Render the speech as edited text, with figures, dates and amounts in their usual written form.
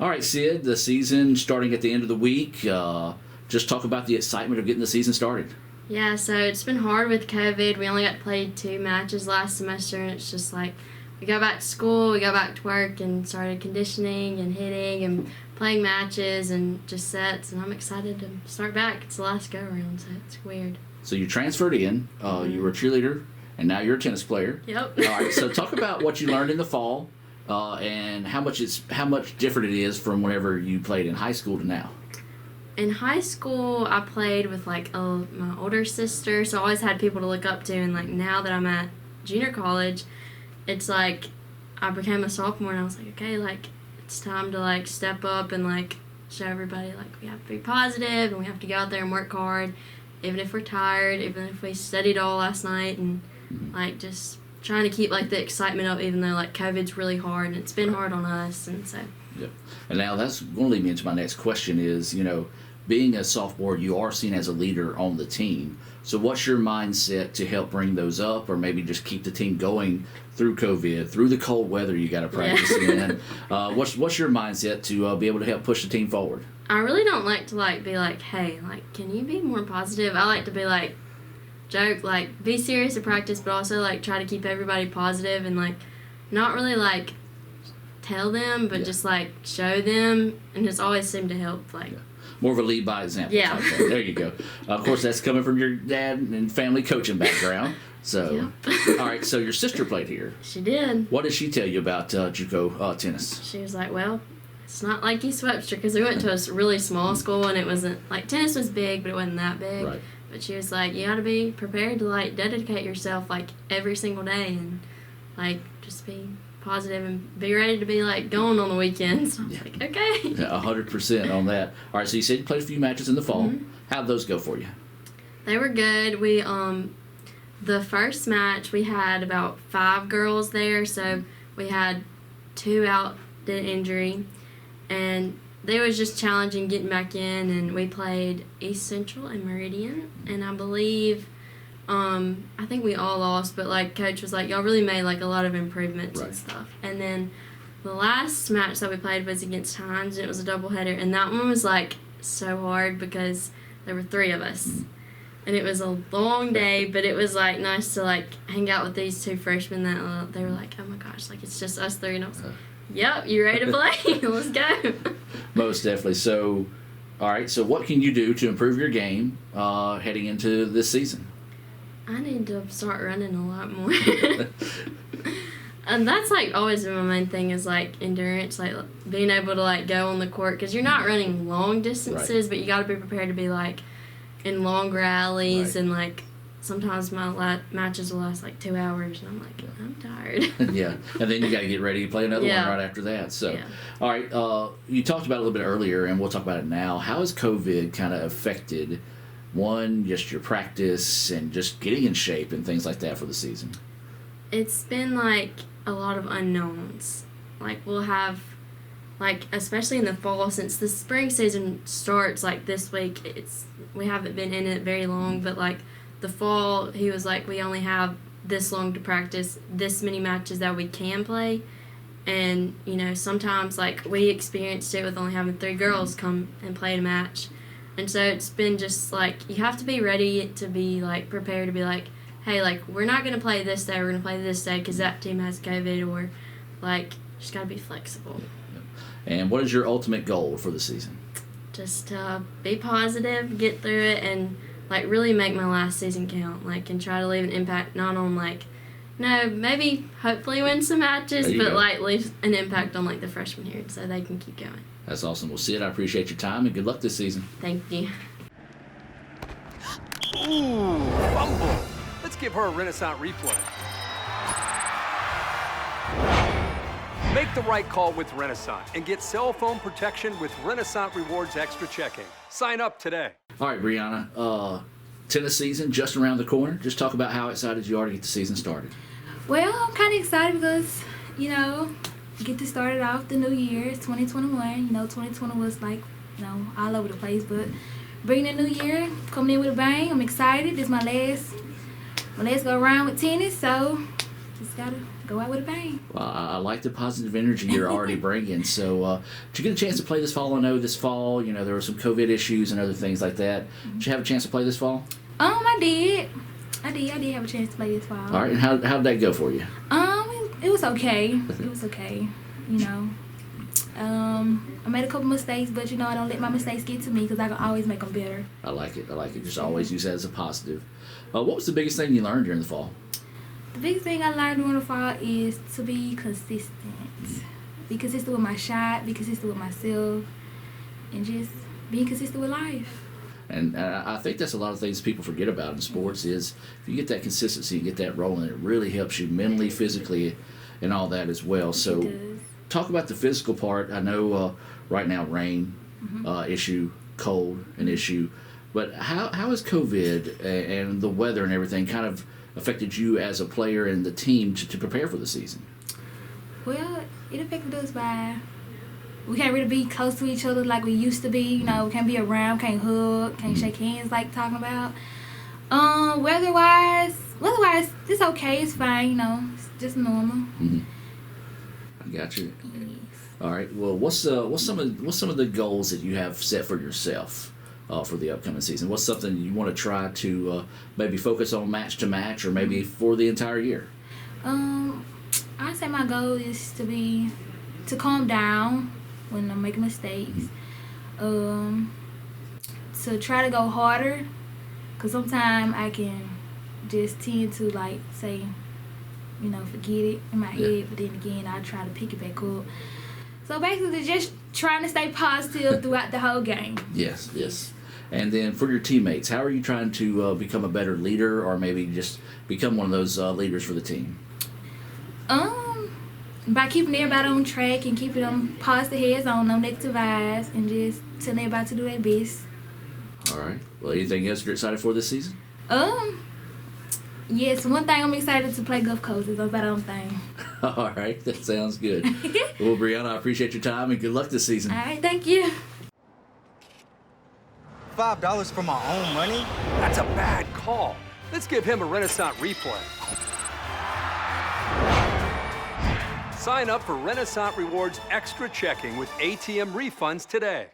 All right, Sid, the season starting at the end of the week. Just talk about the excitement of getting the season started. Yeah, so it's been hard with COVID. We only got to play 2 matches last semester, and it's just like we got back to school, we got back to work, and started conditioning and hitting and playing matches and just sets, and I'm excited to start back. It's the last go-around, so it's weird. So you transferred in, you were a cheerleader, and now you're a tennis player. Yep. All right, so talk about what you learned in the fall and how much different it is from whenever you played in high school to now. In high school, I played with like my older sister, so I always had people to look up to. And like now that I'm at junior college, it's like I became a sophomore, and I was like, okay, like it's time to like step up and like show everybody like we have to be positive and we have to go out there and work hard, even if we're tired, even if we studied all last night, and like just trying to keep like the excitement up, even though like COVID's really hard and it's been hard on us, and so. Yep. And now that's going to lead me into my next question is, being a sophomore, you are seen as a leader on the team. So what's your mindset to help bring those up, or maybe just keep the team going through COVID, through the cold weather you got to practice in? What's your mindset to be able to help push the team forward? I really don't like to like be like, hey, like, can you be more positive? I like to be like, joke, like, be serious at practice, but also like try to keep everybody positive and like not really like tell them, but just like show them, and it's always seemed to help. Like. Yeah. More of a lead by example. Yeah. Type thing. There you go. Of course, that's coming from your dad and family coaching background. So, all right. So your sister played here. She did. What did she tell you about JUCO tennis? She was like, well, it's not like East Webster, because we went to a really small school, and it wasn't like tennis was big, but it wasn't that big. Right. But she was like, you got to be prepared to like dedicate yourself like every single day, and like just be positive and be ready to be like going on the weekends. I was like, okay. 100% on that. All right, so you said you played a few matches in the fall. Mm-hmm. How'd those go for you? They were good. We the first match we had about 5 girls there, so we had 2 out due to injury, and they was just challenging getting back in, and we played East Central and Meridian, and I believe I think we all lost, but like coach was like, y'all really made like a lot of improvements and stuff. And then the last match that we played was against Hines, and it was a doubleheader, and that one was like so hard because there were 3 of us. And it was a long day, but it was like nice to like hang out with these 2 freshmen that they were like, oh my gosh, like it's just us 3, and I was like, yep, you ready to play? Let's go. Most definitely. So, all right, so what can you do to improve your game heading into this season? I need to start running a lot more. And that's like always been my main thing is like endurance, like being able to like go on the court, because you're not running long distances, but you got to be prepared to be like in long rallies, and like sometimes my matches will last like 2 hours, and I'm like, I'm tired. Yeah, and then you got to get ready to play another one right after that. So, all right, you talked about it a little bit earlier, and we'll talk about it now. How has COVID kind of affected just your practice and just getting in shape and things like that for the season? It's been like a lot of unknowns. Like we'll have, like especially in the fall, since the spring season starts like this week, we haven't been in it very long, but like the fall, he was like, we only have this long to practice, this many matches that we can play. And sometimes like we experienced it with only having 3 girls come and play a match. And so it's been just like, you have to be ready to be like prepared to be like, hey, like we're not going to play this day, we're going to play this day because that team has COVID, or like just got to be flexible. And what is your ultimate goal for the season? Just to be positive, get through it, and like really make my last season count, like, and try to leave an impact, not on like, maybe hopefully win some matches, but like leave an impact on like the freshmen here so they can keep going. That's awesome. Well, Sid, I appreciate your time, and good luck this season. Thank you. Ooh, fumble. Let's give her a Renaissance replay. Make the right call with Renaissance and get cell phone protection with Renaissance Rewards Extra Checking. Sign up today. All right, Brianna, tennis season just around the corner. Just talk about how excited you are to get the season started. Well, I'm kind of excited because, get to start it off the new year. It's 2021. 2020 was like, all over the place, but bringing the new year, coming in with a bang. I'm excited. This is my last go around with tennis, so just gotta go out with a bang. Well, I like the positive energy you're already bringing. So, did you get a chance to play this fall? I know this fall, there were some COVID issues and other things like that. Did you have a chance to play this fall? I did. I did have a chance to play this fall. All right, and how did that go for you? It was okay. It was okay. I made a couple mistakes, but I don't let my mistakes get to me because I can always make them better. I like it. Just always use that as a positive. What was the biggest thing you learned during the fall? The biggest thing I learned during the fall is to be consistent. Be consistent with my shot, be consistent with myself, and just being consistent with life. And I think that's a lot of things people forget about in sports is if you get that consistency and get that rolling, it really helps you mentally, physically, and all that as well. So talk about the physical part. I know right now rain, issue, cold, an issue. But how has COVID and the weather and everything kind of affected you as a player and the team to prepare for the season? Well, it affected us by we can't really be close to each other like we used to be. We can't be around, can't hug, can't shake hands like talking about. Weather-wise, it's okay. It's fine. It's just normal. Mm-hmm. I got you. Yes. All right. Well, what's some of the goals that you have set for yourself for the upcoming season? What's something you want to try to maybe focus on match to match, or maybe for the entire year? I say my goal is to calm down when I'm making mistakes. To try to go harder, because sometimes I can just tend to say, forget it in my head, but then again I try to pick it back up. So basically just trying to stay positive throughout the whole game. Yes. And then for your teammates, how are you trying to become a better leader, or maybe just become one of those leaders for the team? By keeping everybody on track and keeping them positive heads on, no negative vibes, and just telling everybody to do their best. All right. Well, anything else you're excited for this season? Yes, one thing I'm excited to play Gulf Coast. That's about the only thing. All right, that sounds good. Well, Brianna, I appreciate your time and good luck this season. All right, thank you. $5 for my own money? That's a bad call. Let's give him a Renaissance replay. Sign up for Renaissance Rewards Extra Checking with ATM refunds today.